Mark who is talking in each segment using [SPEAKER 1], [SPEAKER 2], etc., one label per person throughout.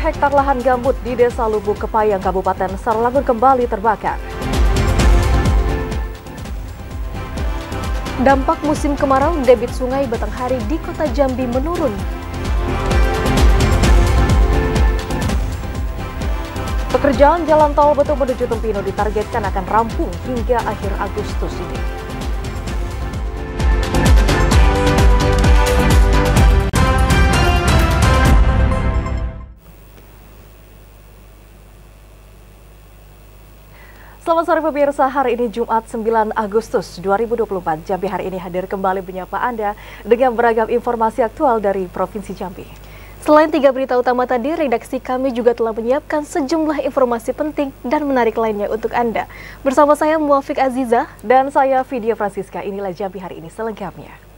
[SPEAKER 1] hektar lahan gambut di Desa Lubuk Kepayang, Kabupaten Sarolangun kembali terbakar. Dampak musim kemarau, debit sungai Batanghari di Kota Jambi menurun. Pekerjaan jalan tol Betung menuju Tempino ditargetkan akan rampung hingga akhir Agustus ini. Selamat sore pemirsa, hari ini Jumat 9 Agustus 2024. Jambi hari ini hadir kembali menyapa Anda dengan beragam informasi aktual dari Provinsi Jambi. Selain 3 berita utama tadi, redaksi kami juga telah menyiapkan sejumlah informasi penting dan menarik lainnya untuk Anda. Bersama saya Muafiq Aziza dan saya Vidya Francisca, inilah Jambi hari ini selengkapnya.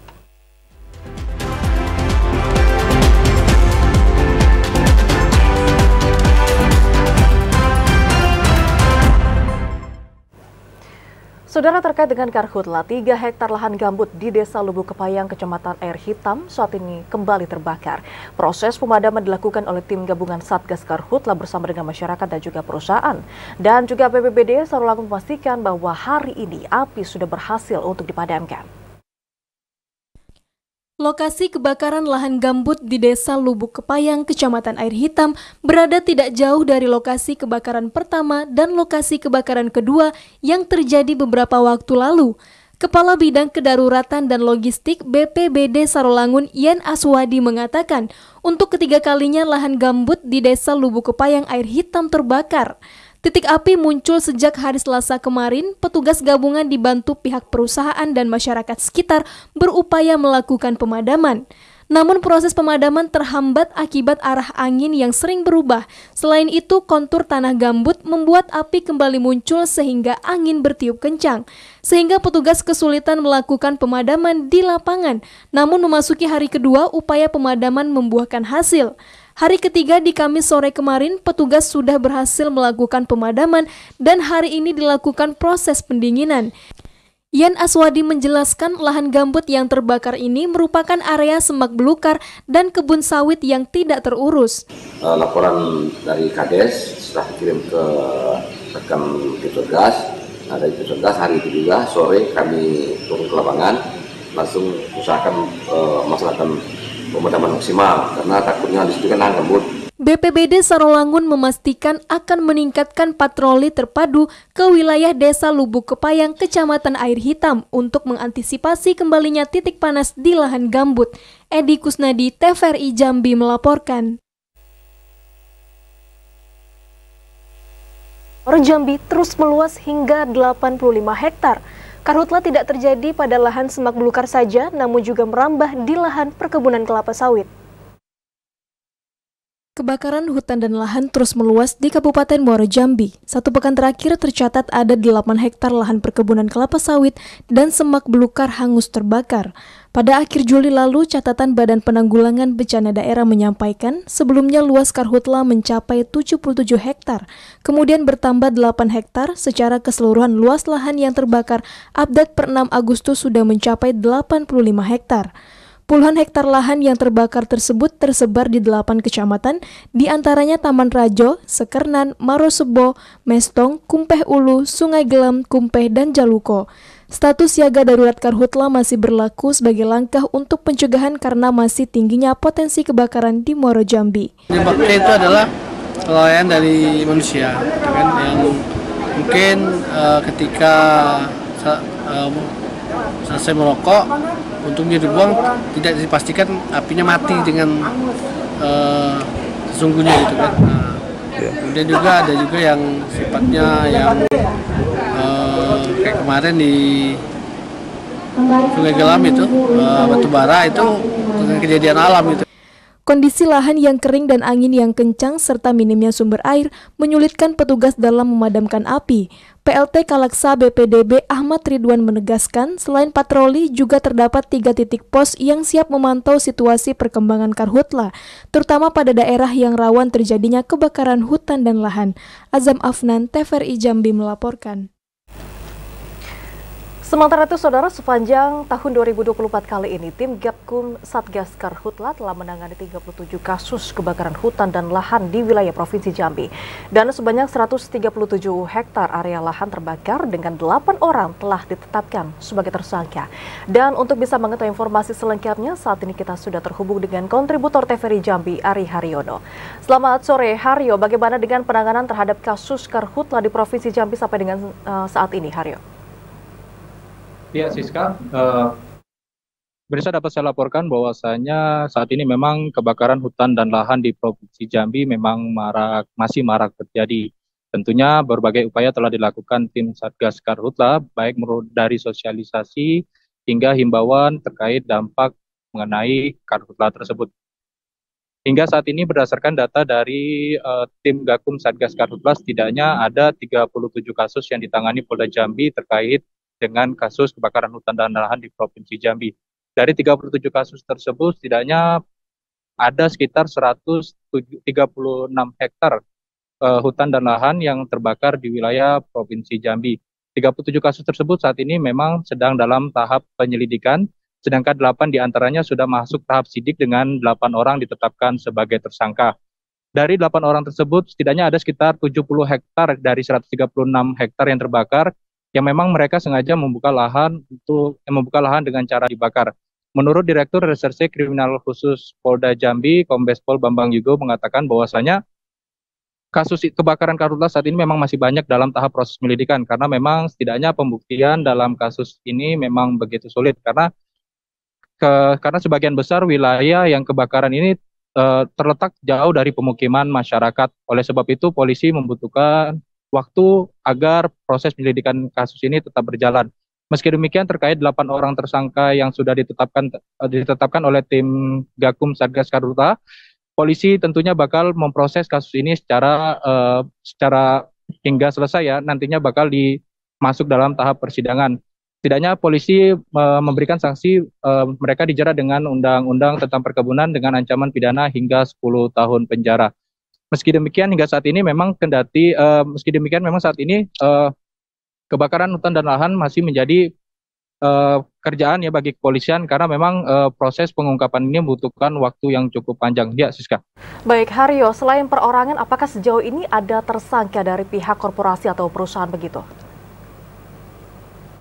[SPEAKER 1] Saudara, terkait dengan karhutla, 3 hektar lahan gambut di Desa Lubuk Kepayang, Kecamatan Air Hitam saat ini kembali terbakar. Proses pemadaman dilakukan oleh tim gabungan Satgas Karhutla bersama dengan masyarakat dan juga perusahaan. Dan juga BPBD Sarolangun memastikan bahwa hari ini api sudah berhasil untuk dipadamkan. Lokasi kebakaran lahan gambut di Desa Lubuk Kepayang, Kecamatan Air Hitam berada tidak jauh dari lokasi kebakaran pertama dan lokasi kebakaran kedua yang terjadi beberapa waktu lalu. Kepala Bidang Kedaruratan dan Logistik BPBD Sarolangun, Yen Aswadi mengatakan, untuk ketiga kalinya lahan gambut di Desa Lubuk Kepayang Air Hitam terbakar. Titik api muncul sejak hari Selasa kemarin, petugas gabungan dibantu pihak perusahaan dan masyarakat sekitar berupaya melakukan pemadaman. Namun proses pemadaman terhambat akibat arah angin yang sering berubah. Selain itu, kontur tanah gambut membuat api kembali muncul sehingga angin bertiup kencang. Sehingga petugas kesulitan melakukan pemadaman di lapangan. Namun memasuki hari kedua, upaya pemadaman membuahkan hasil. Hari ketiga di Kamis sore kemarin, petugas sudah berhasil melakukan pemadaman dan hari ini dilakukan proses pendinginan. Yen Aswadi menjelaskan lahan gambut yang terbakar ini merupakan area semak belukar dan kebun sawit yang tidak terurus.
[SPEAKER 2] Laporan dari Kades setelah dikirim ke rekan Puskesmas. Dari Puskesmas hari itu juga sore kami turun ke lapangan, langsung usahakan melaksanakan pemadaman maksimal karena takutnya di situ kan lahan gambut.
[SPEAKER 1] BPBD Sarolangun memastikan akan meningkatkan patroli terpadu ke wilayah Desa Lubuk Kepayang, Kecamatan Air Hitam untuk mengantisipasi kembalinya titik panas di lahan gambut. Edi Kusnadi, TVRI Jambi melaporkan. Jambi terus meluas hingga 85 hektar. Karhutla tidak terjadi pada lahan semak belukar saja, namun juga merambah di lahan perkebunan kelapa sawit. Kebakaran hutan dan lahan terus meluas di Kabupaten Muaro Jambi. 1 pekan terakhir tercatat ada 8 hektar lahan perkebunan kelapa sawit dan semak belukar hangus terbakar. Pada akhir Juli lalu, catatan Badan Penanggulangan Bencana Daerah menyampaikan sebelumnya luas karhutla mencapai 77 hektar, kemudian bertambah 8 hektar, secara keseluruhan luas lahan yang terbakar update per 6 Agustus sudah mencapai 85 hektar. Puluhan hektar lahan yang terbakar tersebut tersebar di 8 kecamatan, di antaranya Taman Rajo, Sekernan, Marosebo, Mestong, Kumpeh Ulu, Sungai Gelem, Kumpeh, dan Jaluko. Status siaga darurat karhutla masih berlaku sebagai langkah untuk pencegahan karena masih tingginya potensi kebakaran di Muaro Jambi.
[SPEAKER 3] Penyebabnya itu adalah kelalaian dari manusia, kan, yang mungkin ketika selesai merokok, untungnya dibuang, tidak dipastikan apinya mati dengan sesungguhnya gitu kan. Kemudian juga ada juga yang sifatnya yang kayak kemarin di Sungai Gelam itu, batu bara itu dengan kejadian alam itu.
[SPEAKER 1] Kondisi lahan yang kering dan angin yang kencang serta minimnya sumber air menyulitkan petugas dalam memadamkan api. PLT Kalaksa BPDB Ahmad Ridwan menegaskan selain patroli juga terdapat 3 titik pos yang siap memantau situasi perkembangan karhutla, terutama pada daerah yang rawan terjadinya kebakaran hutan dan lahan. Azam Afnan, TVRI Jambi melaporkan.
[SPEAKER 4] Sementara itu, Saudara, sepanjang tahun 2024 kali ini, tim Gabkum Satgas Karhutla telah menangani 37 kasus kebakaran hutan dan lahan di wilayah Provinsi Jambi. Dan sebanyak 137 hektar area lahan terbakar dengan 8 orang telah ditetapkan sebagai tersangka. Dan untuk bisa mengetahui informasi selengkapnya, saat ini kita sudah terhubung dengan kontributor TVRI Jambi, Ari Haryono. Selamat sore, Haryo. Bagaimana dengan penanganan terhadap kasus Karhutla di Provinsi Jambi sampai dengan saat ini, Haryo?
[SPEAKER 5] Ya, Siska, bisa dapat saya laporkan bahwasanya saat ini memang kebakaran hutan dan lahan di Provinsi Jambi memang masih marak terjadi. Tentunya berbagai upaya telah dilakukan tim Satgas Karhutla, baik dari sosialisasi hingga himbauan terkait dampak mengenai Karhutla tersebut. Hingga saat ini berdasarkan data dari tim Gakum Satgas Karhutla, setidaknya ada 37 kasus yang ditangani Polda Jambi terkait dengan kasus kebakaran hutan dan lahan di Provinsi Jambi. Dari 37 kasus tersebut, setidaknya ada sekitar 136 hektar hutan dan lahan yang terbakar di wilayah Provinsi Jambi. 37 kasus tersebut saat ini memang sedang dalam tahap penyelidikan, sedangkan 8 diantaranya sudah masuk tahap sidik dengan 8 orang ditetapkan sebagai tersangka. Dari 8 orang tersebut, setidaknya ada sekitar 70 hektar dari 136 hektar yang terbakar, yang memang mereka sengaja membuka lahan dengan cara dibakar. Menurut Direktur Reserse Kriminal Khusus Polda Jambi, Kombes Pol Bambang Yugo mengatakan bahwasanya kasus kebakaran Karhutla saat ini memang masih banyak dalam tahap proses penyelidikan, karena memang setidaknya pembuktian dalam kasus ini memang begitu sulit karena sebagian besar wilayah yang kebakaran ini terletak jauh dari pemukiman masyarakat. Oleh sebab itu polisi membutuhkan waktu agar proses penyelidikan kasus ini tetap berjalan. Meski demikian, terkait 8 orang tersangka yang sudah ditetapkan oleh tim Gakum Satgas Karhutla, polisi tentunya bakal memproses kasus ini secara hingga selesai ya, nantinya bakal masuk dalam tahap persidangan. Setidaknya polisi memberikan sanksi mereka dijerat dengan Undang-Undang tentang Perkebunan dengan ancaman pidana hingga 10 tahun penjara. Meski demikian saat ini memang saat ini kebakaran hutan dan lahan masih menjadi kerjaan ya bagi kepolisian, karena memang proses pengungkapan ini membutuhkan waktu yang cukup panjang. Ya, Siska.
[SPEAKER 4] Baik, Haryo, selain perorangan, apakah sejauh ini ada tersangka dari pihak korporasi atau perusahaan begitu?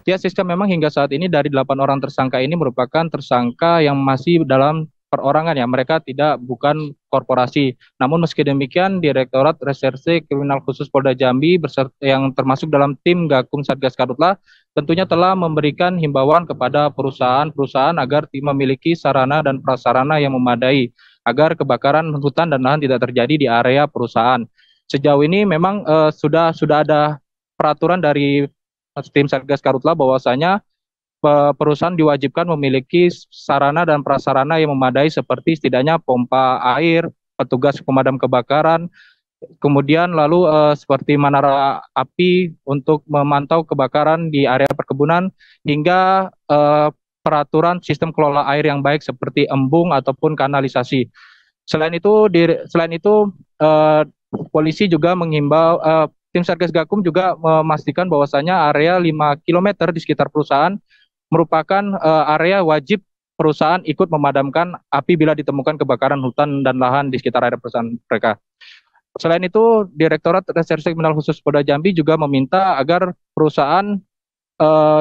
[SPEAKER 5] Ya, Siska, memang hingga saat ini dari 8 orang tersangka ini merupakan tersangka yang masih dalam perorangan ya, mereka bukan korporasi. Namun meski demikian, Direktorat Reserse Kriminal Khusus Polda Jambi yang termasuk dalam tim Gakum Satgas Karhutla tentunya telah memberikan himbauan kepada perusahaan-perusahaan agar memiliki sarana dan prasarana yang memadai agar kebakaran hutan dan lahan tidak terjadi di area perusahaan. Sejauh ini memang sudah ada peraturan dari tim Satgas Karhutla bahwasanya perusahaan diwajibkan memiliki sarana dan prasarana yang memadai seperti setidaknya pompa air, petugas pemadam kebakaran, kemudian lalu seperti menara api untuk memantau kebakaran di area perkebunan, hingga peraturan sistem kelola air yang baik seperti embung ataupun kanalisasi. Selain itu polisi juga menghimbau, tim Satgas Gakum juga memastikan bahwasanya area 5 km di sekitar perusahaan merupakan area wajib perusahaan ikut memadamkan api bila ditemukan kebakaran hutan dan lahan di sekitar area perusahaan mereka. Selain itu, Direktorat Reserse Kriminal Khusus Polda Jambi juga meminta agar perusahaan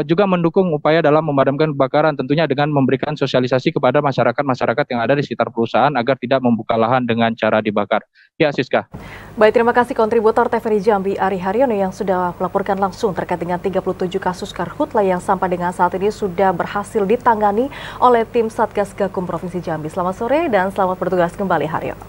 [SPEAKER 5] juga mendukung upaya dalam memadamkan kebakaran, tentunya dengan memberikan sosialisasi kepada masyarakat yang ada di sekitar perusahaan agar tidak membuka lahan dengan cara dibakar. Ya, Siska.
[SPEAKER 4] Baik, terima kasih kontributor TVRI Jambi Ari Haryono yang sudah melaporkan langsung terkait dengan 37 kasus Karhutla yang sampai dengan saat ini sudah berhasil ditangani oleh tim Satgas Gakum Provinsi Jambi. Selamat sore dan selamat bertugas kembali, Haryo.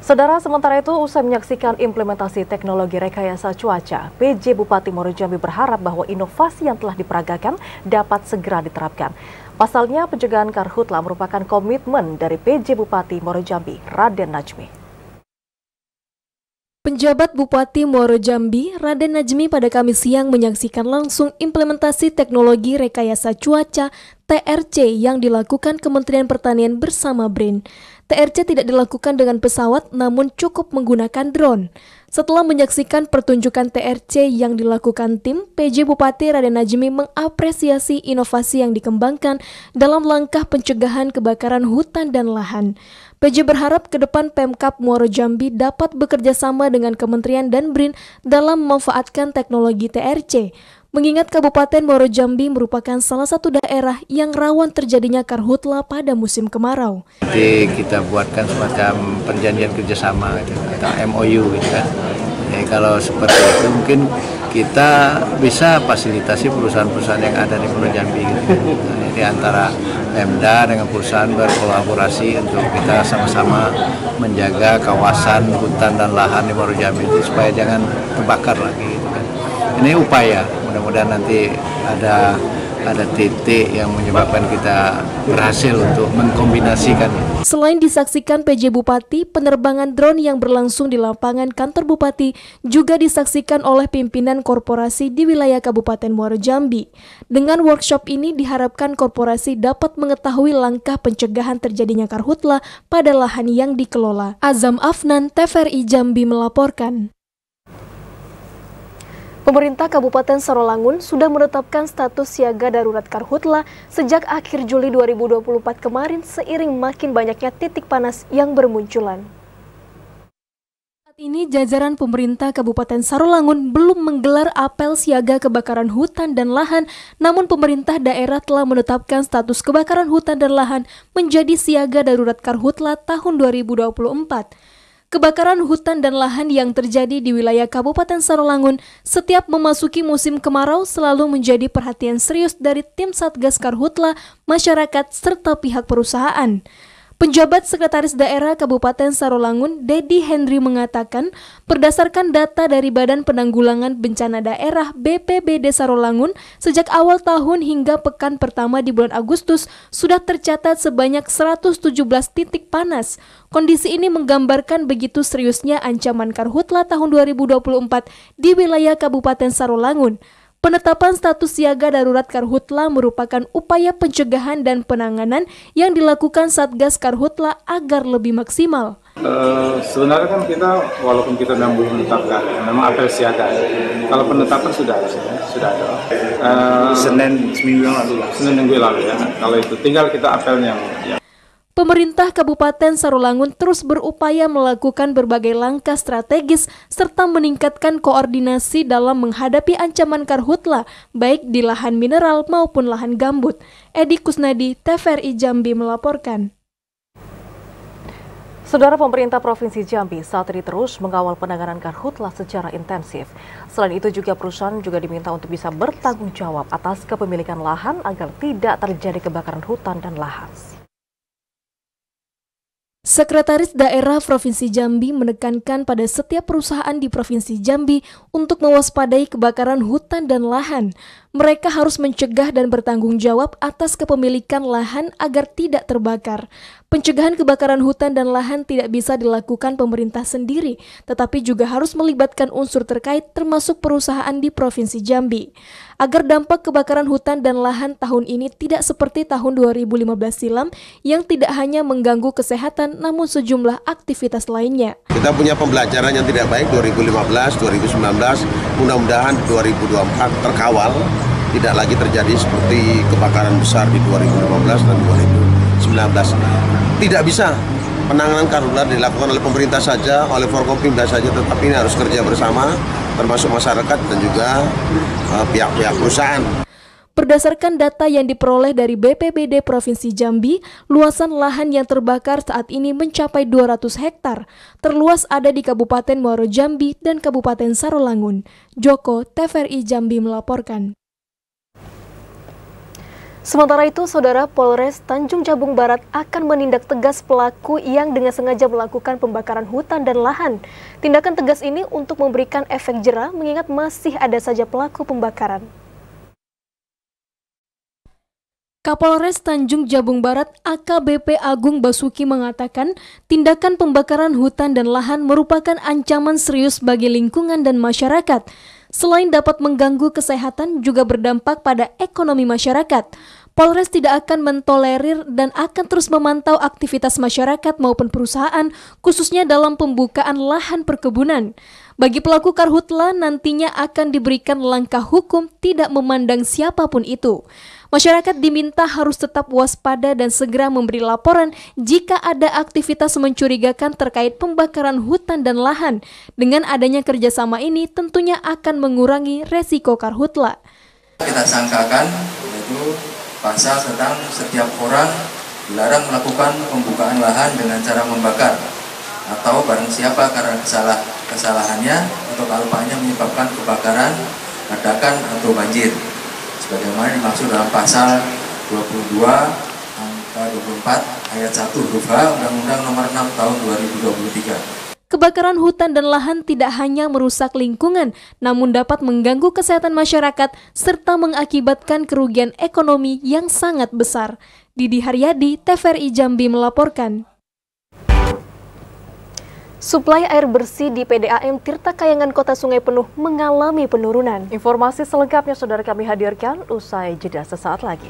[SPEAKER 4] Saudara, sementara itu usai menyaksikan implementasi teknologi rekayasa cuaca, PJ Bupati Muaro Jambi berharap bahwa inovasi yang telah diperagakan dapat segera diterapkan. Pasalnya, pencegahan Karhutla merupakan komitmen dari PJ Bupati Muaro Jambi, Raden Najmi.
[SPEAKER 1] Penjabat Bupati Muaro Jambi, Raden Najmi pada Kamis siang menyaksikan langsung implementasi teknologi rekayasa cuaca TRC yang dilakukan Kementerian Pertanian bersama BRIN. TRC tidak dilakukan dengan pesawat namun cukup menggunakan drone. Setelah menyaksikan pertunjukan TRC yang dilakukan tim, PJ Bupati Raden Najmi mengapresiasi inovasi yang dikembangkan dalam langkah pencegahan kebakaran hutan dan lahan. PJ berharap ke depan Pemkab Muaro Jambi dapat bekerja sama dengan Kementerian dan BRIN dalam memanfaatkan teknologi TRC. Mengingat Kabupaten Muaro Jambi merupakan salah satu daerah yang rawan terjadinya karhutla pada musim kemarau.
[SPEAKER 6] Jadi kita buatkan semacam perjanjian kerjasama gitu, atau MOU gitu kan. Jadi kalau seperti itu mungkin kita bisa fasilitasi perusahaan-perusahaan yang ada di Muaro Jambi gitu. Jadi antara Pemda dengan perusahaan berkolaborasi untuk kita sama-sama menjaga kawasan hutan dan lahan di Muaro Jambi itu supaya jangan terbakar lagi gitu kan. Ini upaya, mudah-mudahan nanti ada titik yang menyebabkan kita berhasil untuk mengkombinasikan.
[SPEAKER 1] Selain disaksikan PJ Bupati, penerbangan drone yang berlangsung di lapangan kantor Bupati juga disaksikan oleh pimpinan korporasi di wilayah Kabupaten Muaro Jambi. Dengan workshop ini diharapkan korporasi dapat mengetahui langkah pencegahan terjadinya karhutla pada lahan yang dikelola. Azam Afnan, TVRI Jambi melaporkan. Pemerintah Kabupaten Sarolangun sudah menetapkan status siaga darurat karhutla sejak akhir Juli 2024 kemarin seiring makin banyaknya titik panas yang bermunculan. Saat ini jajaran pemerintah Kabupaten Sarolangun belum menggelar apel siaga kebakaran hutan dan lahan, namun pemerintah daerah telah menetapkan status kebakaran hutan dan lahan menjadi siaga darurat karhutla tahun 2024. Kebakaran hutan dan lahan yang terjadi di wilayah Kabupaten Sarolangun setiap memasuki musim kemarau selalu menjadi perhatian serius dari tim Satgas Karhutla, masyarakat, serta pihak perusahaan. Penjabat Sekretaris Daerah Kabupaten Sarolangun, Dedi Henry mengatakan, berdasarkan data dari Badan Penanggulangan Bencana Daerah BPBD Sarolangun, sejak awal tahun hingga pekan pertama di bulan Agustus, sudah tercatat sebanyak 117 titik panas. Kondisi ini menggambarkan begitu seriusnya ancaman karhutla tahun 2024 di wilayah Kabupaten Sarolangun. Penetapan status siaga darurat karhutla merupakan upaya pencegahan dan penanganan yang dilakukan Satgas Karhutla agar lebih maksimal.
[SPEAKER 7] Sebenarnya kan kita, walaupun kita belum menetapkan, memang apel siaga. Kalau penetapan sudah ada. Senin minggu lalu ya. Kalau itu tinggal kita apelnya.
[SPEAKER 1] Pemerintah Kabupaten Sarolangun terus berupaya melakukan berbagai langkah strategis serta meningkatkan koordinasi dalam menghadapi ancaman karhutla, baik di lahan mineral maupun lahan gambut. Edi Kusnadi, TVRI Jambi melaporkan.
[SPEAKER 4] Saudara, pemerintah Provinsi Jambi saat ini terus mengawal penanganan karhutla secara intensif. Selain itu juga perusahaan juga diminta untuk bisa bertanggung jawab atas kepemilikan lahan agar tidak terjadi kebakaran hutan dan lahan.
[SPEAKER 1] Sekretaris Daerah Provinsi Jambi menekankan pada setiap perusahaan di Provinsi Jambi untuk mewaspadai kebakaran hutan dan lahan. Mereka harus mencegah dan bertanggung jawab atas kepemilikan lahan agar tidak terbakar. Pencegahan kebakaran hutan dan lahan tidak bisa dilakukan pemerintah sendiri, tetapi juga harus melibatkan unsur terkait termasuk perusahaan di Provinsi Jambi. Agar dampak kebakaran hutan dan lahan tahun ini tidak seperti tahun 2015 silam yang tidak hanya mengganggu kesehatan namun sejumlah aktivitas lainnya.
[SPEAKER 8] Kita punya pembelajaran yang tidak baik 2015, 2019, mudah-mudahan 2024 terkawal, tidak lagi terjadi seperti kebakaran besar di 2015 dan 2019. Tidak bisa penanganan karhutla dilakukan oleh pemerintah saja, oleh Forkompimda saja, tetapi ini harus kerja bersama, termasuk masyarakat dan juga pihak-pihak perusahaan.
[SPEAKER 1] Berdasarkan data yang diperoleh dari BPBD Provinsi Jambi, luasan lahan yang terbakar saat ini mencapai 200 hektar. Terluas ada di Kabupaten Muaro Jambi dan Kabupaten Sarolangun. Joko, TVRI Jambi melaporkan. Sementara itu, Saudara, Polres Tanjung Jabung Barat akan menindak tegas pelaku yang dengan sengaja melakukan pembakaran hutan dan lahan. Tindakan tegas ini untuk memberikan efek jera mengingat masih ada saja pelaku pembakaran. Kapolres Tanjung Jabung Barat AKBP Agung Basuki mengatakan tindakan pembakaran hutan dan lahan merupakan ancaman serius bagi lingkungan dan masyarakat. Selain dapat mengganggu kesehatan, juga berdampak pada ekonomi masyarakat. Polres tidak akan mentolerir dan akan terus memantau aktivitas masyarakat maupun perusahaan, khususnya dalam pembukaan lahan perkebunan. Bagi pelaku karhutla nantinya akan diberikan langkah hukum tidak memandang siapapun itu. Masyarakat diminta harus tetap waspada dan segera memberi laporan jika ada aktivitas mencurigakan terkait pembakaran hutan dan lahan. Dengan adanya kerjasama ini tentunya akan mengurangi resiko karhutla.
[SPEAKER 9] Kita sangkakan yaitu pasal tentang setiap orang dilarang melakukan pembukaan lahan dengan cara membakar atau barang siapa karena kesalahannya atau kealpaannya menyebabkan kebakaran, ledakan atau banjir. Sebagaimana dimaksud dalam pasal 22 angka 24 ayat 1 huruf H Undang-Undang Nomor 6 Tahun 2023.
[SPEAKER 1] Kebakaran hutan dan lahan tidak hanya merusak lingkungan, namun dapat mengganggu kesehatan masyarakat serta mengakibatkan kerugian ekonomi yang sangat besar. Didi Haryadi, TVRI Jambi melaporkan. Suplai air bersih di PDAM Tirta Kayangan Kota Sungai Penuh mengalami penurunan.
[SPEAKER 4] Informasi selengkapnya saudara kami hadirkan usai jeda sesaat lagi.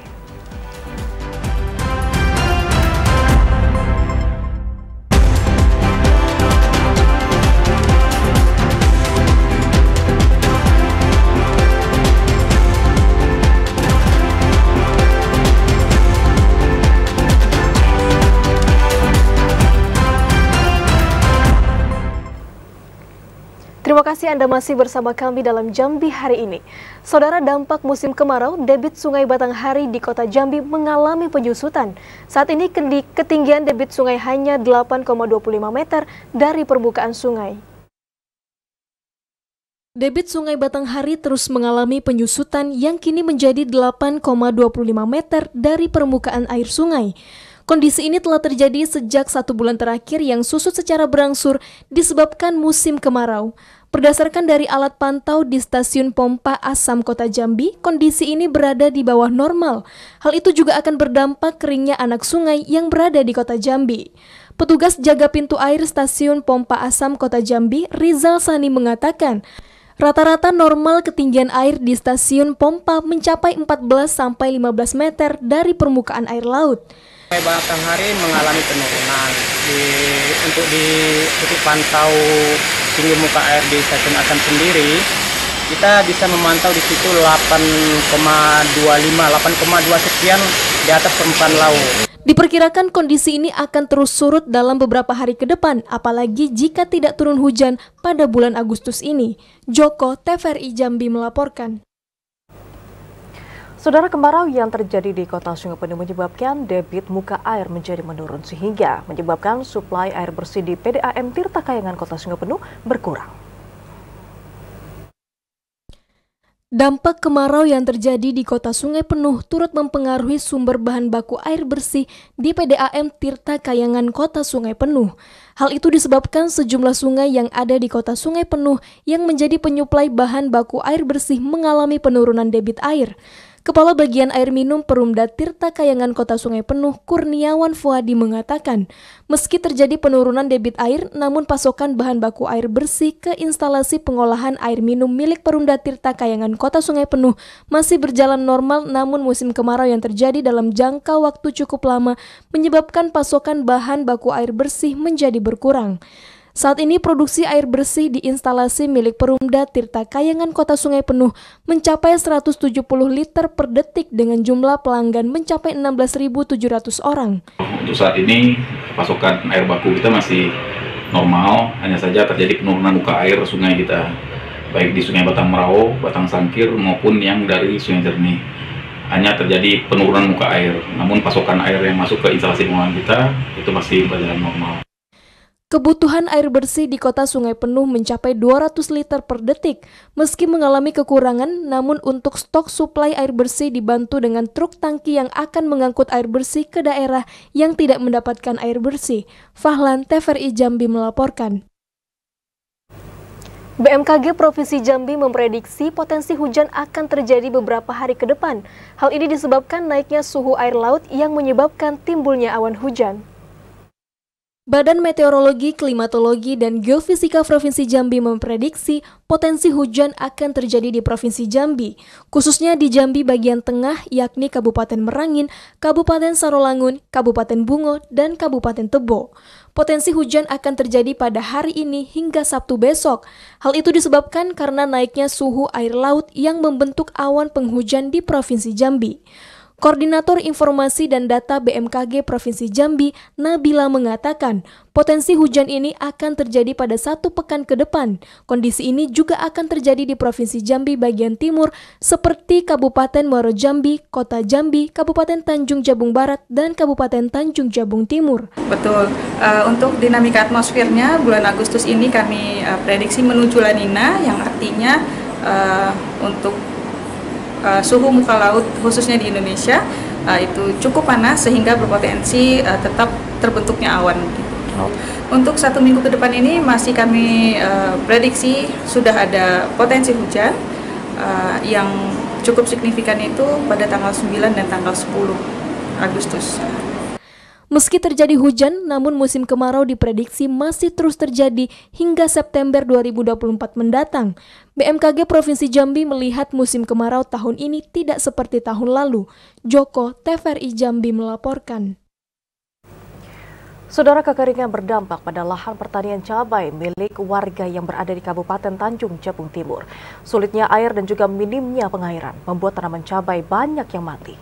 [SPEAKER 1] Terima kasih Anda masih bersama kami dalam Jambi hari ini. Saudara, dampak musim kemarau, debit Sungai Batanghari di Kota Jambi mengalami penyusutan. Saat ini ketinggian debit sungai hanya 8,25 meter dari permukaan sungai. Debit Sungai Batanghari terus mengalami penyusutan yang kini menjadi 8,25 meter dari permukaan air sungai. Kondisi ini telah terjadi sejak 1 bulan terakhir yang susut secara berangsur disebabkan musim kemarau. Berdasarkan dari alat pantau di Stasiun Pompa Asam Kota Jambi, kondisi ini berada di bawah normal. Hal itu juga akan berdampak keringnya anak sungai yang berada di Kota Jambi. Petugas jaga pintu air Stasiun Pompa Asam Kota Jambi, Rizal Sani mengatakan, rata-rata normal ketinggian air di stasiun pompa mencapai 14-15 meter dari permukaan air laut.
[SPEAKER 10] Sungai Batanghari mengalami penurunan untuk pantau tinggi muka air di stasiun Asam sendiri. Kita bisa memantau di situ 8,2 sekian di atas permukaan laut.
[SPEAKER 1] Diperkirakan kondisi ini akan terus surut dalam beberapa hari ke depan, apalagi jika tidak turun hujan pada bulan Agustus ini. Joko, TVRI Jambi melaporkan.
[SPEAKER 4] Saudara, kemarau yang terjadi di Kota Sungai Penuh menyebabkan debit muka air menjadi menurun sehingga menyebabkan suplai air bersih di PDAM Tirta Kayangan Kota Sungai Penuh berkurang.
[SPEAKER 1] Dampak kemarau yang terjadi di Kota Sungai Penuh turut mempengaruhi sumber bahan baku air bersih di PDAM Tirta Kayangan Kota Sungai Penuh. Hal itu disebabkan sejumlah sungai yang ada di Kota Sungai Penuh yang menjadi penyuplai bahan baku air bersih mengalami penurunan debit air. Kepala Bagian Air Minum Perumda Tirta Kayangan Kota Sungai Penuh, Kurniawan Fuadi mengatakan, meski terjadi penurunan debit air, namun pasokan bahan baku air bersih ke instalasi pengolahan air minum milik Perumda Tirta Kayangan Kota Sungai Penuh masih berjalan normal, namun musim kemarau yang terjadi dalam jangka waktu cukup lama menyebabkan pasokan bahan baku air bersih menjadi berkurang. Saat ini produksi air bersih di instalasi milik Perumda Tirta Kayangan Kota Sungai Penuh mencapai 170 liter per detik dengan jumlah pelanggan mencapai 16.700 orang.
[SPEAKER 11] Untuk saat ini pasokan air baku kita masih normal, hanya saja terjadi penurunan muka air sungai kita, baik di Sungai Batang Merau, Batang Sangkir maupun yang dari Sungai Jernih. Hanya terjadi penurunan muka air, namun pasokan air yang masuk ke instalasi pengolahan kita itu masih berjalan normal.
[SPEAKER 1] Kebutuhan air bersih di Kota Sungai Penuh mencapai 200 liter per detik. Meski mengalami kekurangan, namun untuk stok suplai air bersih dibantu dengan truk tangki yang akan mengangkut air bersih ke daerah yang tidak mendapatkan air bersih. Fahlan, TVRI Jambi melaporkan. BMKG Provinsi Jambi memprediksi potensi hujan akan terjadi beberapa hari ke depan. Hal ini disebabkan naiknya suhu air laut yang menyebabkan timbulnya awan hujan. Badan Meteorologi, Klimatologi, dan Geofisika Provinsi Jambi memprediksi potensi hujan akan terjadi di Provinsi Jambi, khususnya di Jambi bagian tengah yakni Kabupaten Merangin, Kabupaten Sarolangun, Kabupaten Bungo, dan Kabupaten Tebo. Potensi hujan akan terjadi pada hari ini hingga Sabtu besok. Hal itu disebabkan karena naiknya suhu air laut yang membentuk awan penghujan di Provinsi Jambi. Koordinator Informasi dan Data BMKG Provinsi Jambi, Nabila mengatakan, potensi hujan ini akan terjadi pada 1 pekan ke depan. Kondisi ini juga akan terjadi di Provinsi Jambi bagian timur, seperti Kabupaten Muaro Jambi, Kota Jambi, Kabupaten Tanjung Jabung Barat, dan Kabupaten Tanjung Jabung Timur.
[SPEAKER 12] Betul, untuk dinamika atmosfernya, bulan Agustus ini kami prediksi menuju La Nina, yang artinya untuk suhu muka laut khususnya di Indonesia itu cukup panas sehingga berpotensi tetap terbentuknya awan. Untuk 1 minggu ke depan ini masih kami prediksi sudah ada potensi hujan yang cukup signifikan itu pada tanggal 9 dan tanggal 10 Agustus.
[SPEAKER 1] Meski terjadi hujan, namun musim kemarau diprediksi masih terus terjadi hingga September 2024 mendatang. BMKG Provinsi Jambi melihat musim kemarau tahun ini tidak seperti tahun lalu. Joko, TVRI Jambi melaporkan.
[SPEAKER 4] Saudara, kekeringan berdampak pada lahan pertanian cabai milik warga yang berada di Kabupaten Tanjung Jabung Timur. Sulitnya air dan juga minimnya pengairan membuat tanaman cabai banyak yang mati.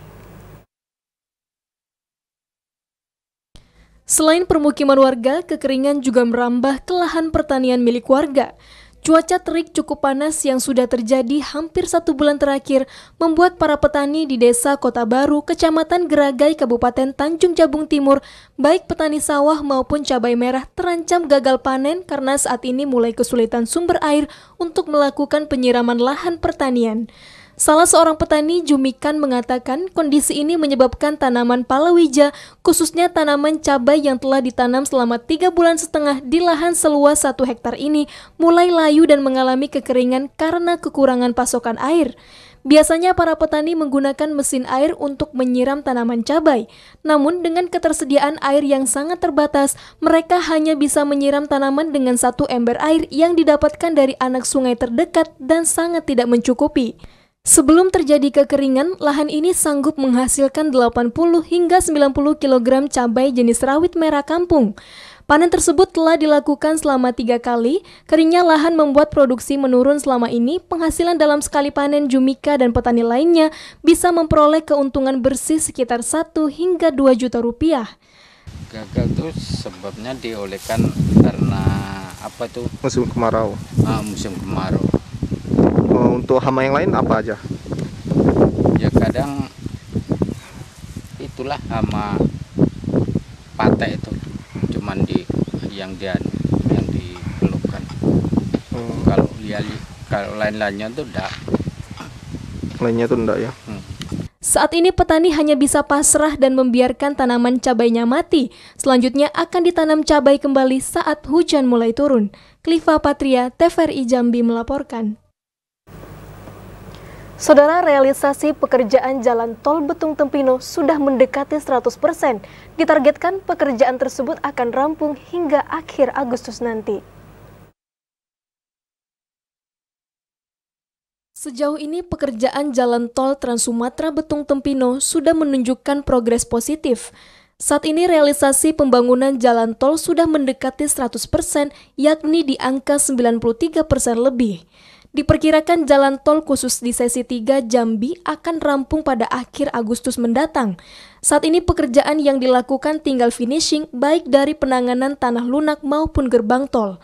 [SPEAKER 1] Selain permukiman warga, kekeringan juga merambah ke lahan pertanian milik warga. Cuaca terik cukup panas yang sudah terjadi hampir 1 bulan terakhir membuat para petani di Desa Kota Baru, Kecamatan Geragai, Kabupaten Tanjung Jabung Timur, baik petani sawah maupun cabai merah terancam gagal panen karena saat ini mulai kesulitan sumber air untuk melakukan penyiraman lahan pertanian. Salah seorang petani, Jumikan, mengatakan kondisi ini menyebabkan tanaman palawija, khususnya tanaman cabai yang telah ditanam selama 3,5 bulan di lahan seluas 1 hektar ini, mulai layu dan mengalami kekeringan karena kekurangan pasokan air. Biasanya para petani menggunakan mesin air untuk menyiram tanaman cabai. Namun dengan ketersediaan air yang sangat terbatas, mereka hanya bisa menyiram tanaman dengan 1 ember air yang didapatkan dari anak sungai terdekat dan sangat tidak mencukupi. Sebelum terjadi kekeringan, lahan ini sanggup menghasilkan 80 hingga 90 kg cabai jenis rawit merah kampung. Panen tersebut telah dilakukan selama 3 kali, keringnya lahan membuat produksi menurun selama ini. Penghasilan dalam sekali panen Jumika dan petani lainnya bisa memperoleh keuntungan bersih sekitar 1 hingga 2 juta rupiah.
[SPEAKER 13] Gagal itu sebabnya diolehkan karena apa tuh?
[SPEAKER 14] Musim kemarau.
[SPEAKER 13] Musim kemarau.
[SPEAKER 14] Untuk hama yang lain apa aja?
[SPEAKER 13] Ya kadang itulah hama patek itu, cuman yang dikeluhkan. Kalau lain-lainnya itu enggak.
[SPEAKER 14] Lainnya itu enggak ya.
[SPEAKER 1] Saat ini petani hanya bisa pasrah dan membiarkan tanaman cabainya mati. Selanjutnya akan ditanam cabai kembali saat hujan mulai turun. Kliva Patria, TVRI Jambi melaporkan.
[SPEAKER 4] Saudara, realisasi pekerjaan jalan tol Betung Tempino sudah mendekati 100%. Ditargetkan pekerjaan tersebut akan rampung hingga akhir Agustus nanti.
[SPEAKER 1] Sejauh ini pekerjaan jalan tol Trans Sumatera Betung Tempino sudah menunjukkan progres positif. Saat ini realisasi pembangunan jalan tol sudah mendekati 100%, yakni di angka 93% lebih. Diperkirakan jalan tol khusus di sesi 3 Jambi akan rampung pada akhir Agustus mendatang. Saat ini pekerjaan yang dilakukan tinggal finishing baik dari penanganan tanah lunak maupun gerbang tol.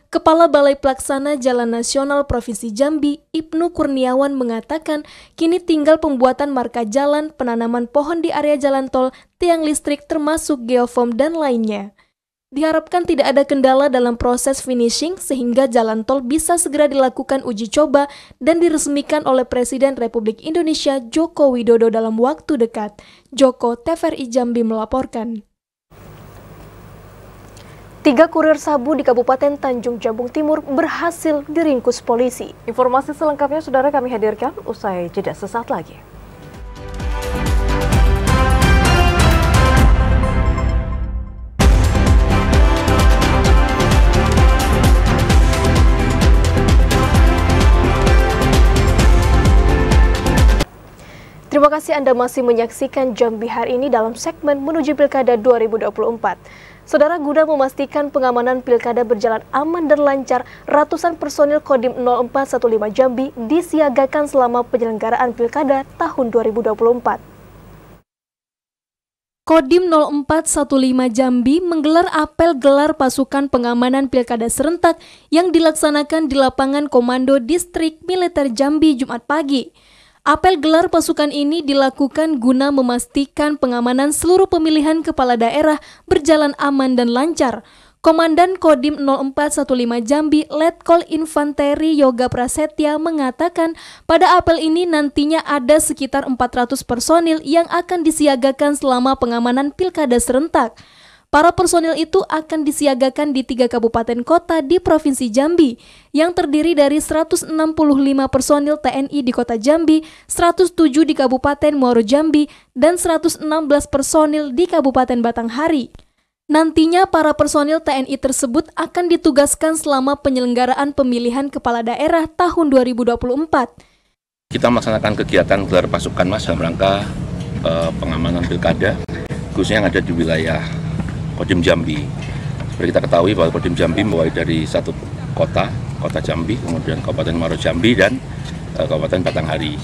[SPEAKER 1] Kepala Balai Pelaksana Jalan Nasional Provinsi Jambi, Ibnu Kurniawan mengatakan kini tinggal pembuatan marka jalan, penanaman pohon di area jalan tol, tiang listrik termasuk geoform dan lainnya. Diharapkan tidak ada kendala dalam proses finishing sehingga jalan tol bisa segera dilakukan uji coba dan diresmikan oleh Presiden Republik Indonesia Joko Widodo dalam waktu dekat. Joko, TVRI Jambi melaporkan.
[SPEAKER 4] 3 kurir sabu di Kabupaten Tanjung Jabung Timur berhasil diringkus polisi. Informasi selengkapnya saudara kami hadirkan usai jeda sesaat lagi.
[SPEAKER 1] Terima kasih Anda masih menyaksikan Jambi hari ini dalam segmen Menuju Pilkada 2024. Saudara, guna memastikan pengamanan pilkada berjalan aman dan lancar, ratusan personil Kodim 0415 Jambi disiagakan selama penyelenggaraan pilkada tahun 2024. Kodim 0415 Jambi menggelar apel gelar pasukan pengamanan pilkada serentak yang dilaksanakan di lapangan Komando Distrik Militer Jambi Jumat pagi. Apel gelar pasukan ini dilakukan guna memastikan pengamanan seluruh pemilihan kepala daerah berjalan aman dan lancar. Komandan Kodim 0415 Jambi, Letkol Infanteri Yoga Prasetya mengatakan pada apel ini nantinya ada sekitar 400 personil yang akan disiagakan selama pengamanan pilkada serentak. Para personil itu akan disiagakan di 3 kabupaten kota di Provinsi Jambi, yang terdiri dari 165 personil TNI di Kota Jambi, 107 di Kabupaten Muaro Jambi, dan 116 personil di Kabupaten Batanghari. Nantinya para personil TNI tersebut akan ditugaskan selama penyelenggaraan pemilihan kepala daerah tahun 2024.
[SPEAKER 15] Kita melaksanakan kegiatan gelar pasukan Mas dalam rangka pengamanan pilkada, khususnya yang ada di wilayah Kodim Jambi. Seperti kita ketahui bahwa Kodim Jambi mulai dari satu kota Jambi, kemudian Kabupaten Muaro Jambi, dan Kabupaten Batanghari.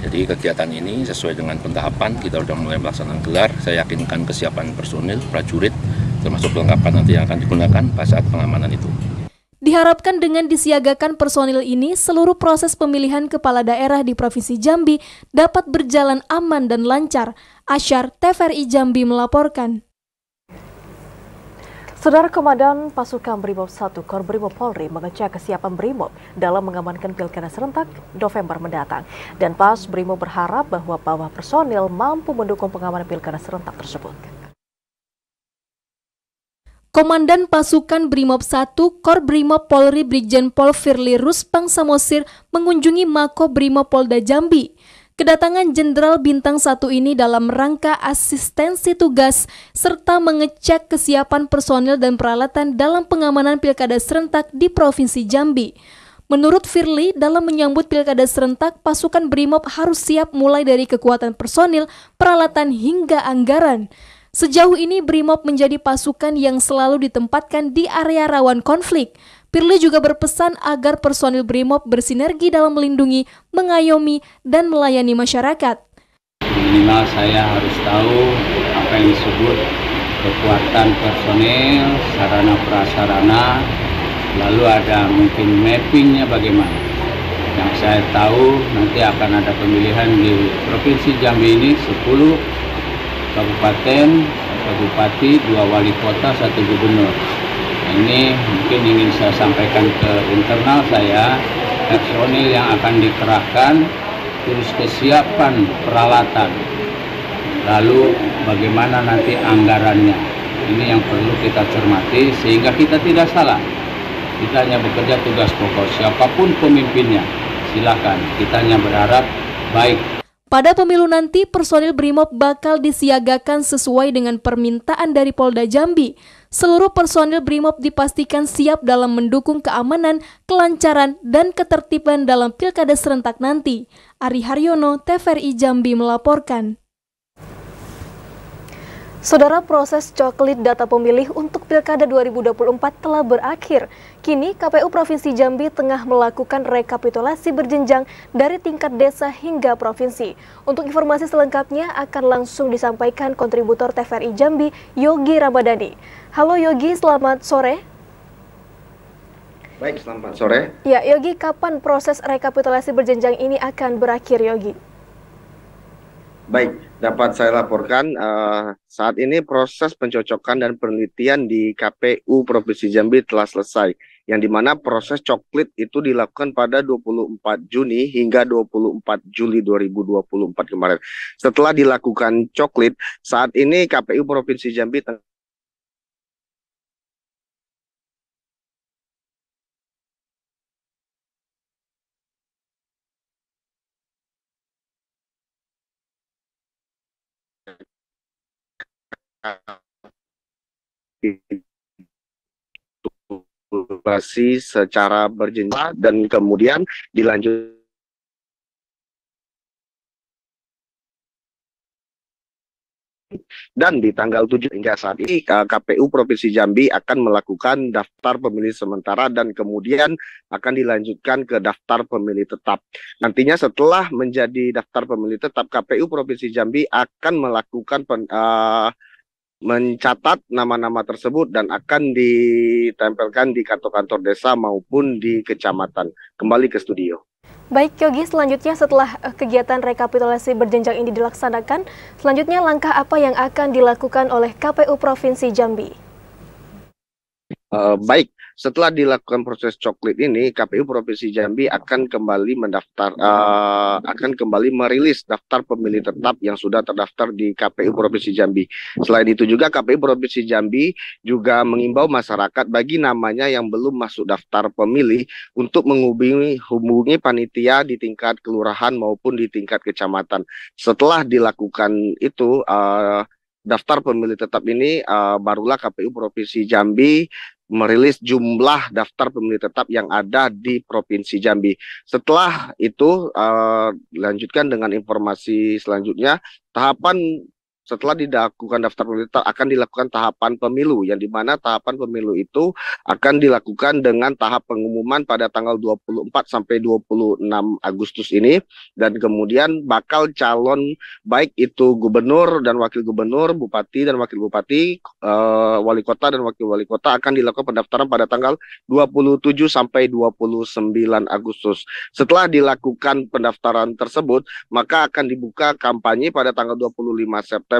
[SPEAKER 15] Jadi kegiatan ini sesuai dengan pentahapan, kita sudah mulai melaksanakan gelar. Saya yakinkan kesiapan personil, prajurit, termasuk perlengkapan nanti yang akan digunakan pada saat pengamanan itu.
[SPEAKER 1] Diharapkan dengan disiagakan personil ini, seluruh proses pemilihan kepala daerah di Provinsi Jambi dapat berjalan aman dan lancar. Asyar, TVRI Jambi melaporkan.
[SPEAKER 4] Saudara, Komandan Pasukan Brimob 1 Korbrimob Polri mengecek kesiapan Brimob dalam mengamankan pilkada serentak November mendatang. Dan Pas Brimob berharap bahwa bawah personil mampu mendukung pengamanan pilkada serentak tersebut.
[SPEAKER 1] Komandan Pasukan Brimob 1 Korbrimob Polri Brigjen Pol Firly Ruspang Samosir mengunjungi Mako Brimob Polda Jambi. Kedatangan Jenderal Bintang 1 ini dalam rangka asistensi tugas serta mengecek kesiapan personil dan peralatan dalam pengamanan pilkada serentak di Provinsi Jambi. Menurut Firly, dalam menyambut pilkada serentak, pasukan Brimob harus siap mulai dari kekuatan personil, peralatan hingga anggaran. Sejauh ini Brimob menjadi pasukan yang selalu ditempatkan di area rawan konflik. Firly juga berpesan agar personil Brimob bersinergi dalam melindungi, mengayomi, dan melayani masyarakat.
[SPEAKER 13] Minimal saya harus tahu apa yang disebut kekuatan personil, sarana prasarana, lalu ada mungkin mappingnya bagaimana. Yang saya tahu nanti akan ada pemilihan di Provinsi Jambi ini 10 kabupaten, 1 bupati, 2 wali kota, 1 gubernur. Ini mungkin ingin saya sampaikan ke internal saya, personil yang akan dikerahkan, terus kesiapan peralatan, lalu bagaimana nanti anggarannya. Ini yang perlu kita cermati sehingga kita tidak salah. Kita hanya bekerja tugas pokok, siapapun pemimpinnya, silakan. Kita hanya berharap baik.
[SPEAKER 1] Pada pemilu nanti, personil Brimob bakal disiagakan sesuai dengan permintaan dari Polda Jambi. Seluruh personil Brimob dipastikan siap dalam mendukung keamanan, kelancaran, dan ketertiban dalam pilkada serentak nanti. Ari Haryono, TVRI Jambi melaporkan. Saudara, proses coklit data pemilih untuk Pilkada 2024 telah berakhir. Kini KPU Provinsi Jambi tengah melakukan rekapitulasi berjenjang dari tingkat desa hingga provinsi. Untuk informasi selengkapnya akan langsung disampaikan kontributor TVRI Jambi, Yogi Ramadhani. Halo Yogi, selamat sore.
[SPEAKER 14] Baik, selamat sore.
[SPEAKER 1] Ya, Yogi, kapan proses rekapitulasi berjenjang ini akan berakhir, Yogi?
[SPEAKER 14] Baik, dapat saya laporkan saat ini proses pencocokan dan penelitian di KPU Provinsi Jambi telah selesai, yang dimana proses coklit itu dilakukan pada 24 Juni hingga 24 Juli 2024 kemarin. Setelah dilakukan coklit, saat ini KPU Provinsi Jambi secara berjenjang dan kemudian dilanjut Dan di tanggal 7 hingga saat ini KPU Provinsi Jambi akan melakukan daftar pemilih sementara dan kemudian akan dilanjutkan ke daftar pemilih tetap. Nantinya setelah menjadi daftar pemilih tetap, KPU Provinsi Jambi akan melakukan mencatat nama-nama tersebut dan akan ditempelkan di kantor-kantor desa maupun di kecamatan. Kembali ke studio.
[SPEAKER 1] Baik, Yogi, selanjutnya setelah kegiatan rekapitulasi berjenjang ini dilaksanakan, selanjutnya langkah apa yang akan dilakukan oleh KPU Provinsi Jambi?
[SPEAKER 14] Baik, setelah dilakukan proses coklit ini, KPU Provinsi Jambi akan kembali merilis daftar pemilih tetap yang sudah terdaftar di KPU Provinsi Jambi. Selain itu juga KPU Provinsi Jambi juga mengimbau masyarakat bagi namanya yang belum masuk daftar pemilih untuk menghubungi panitia di tingkat kelurahan maupun di tingkat kecamatan. Setelah dilakukan itu, daftar pemilih tetap ini barulah KPU Provinsi Jambi merilis jumlah daftar pemilih tetap yang ada di Provinsi Jambi. Setelah itu dilanjutkan dengan informasi selanjutnya, setelah dilakukan daftar pemilih tetap akan dilakukan tahapan pemilu, yang dimana tahapan pemilu itu akan dilakukan dengan tahap pengumuman pada tanggal 24 sampai 26 Agustus ini, dan kemudian bakal calon baik itu gubernur dan wakil gubernur, bupati dan wakil bupati, wali kota dan wakil wali kota akan dilakukan pendaftaran pada tanggal 27 sampai 29 Agustus. Setelah dilakukan pendaftaran tersebut, maka akan dibuka kampanye pada tanggal 25 September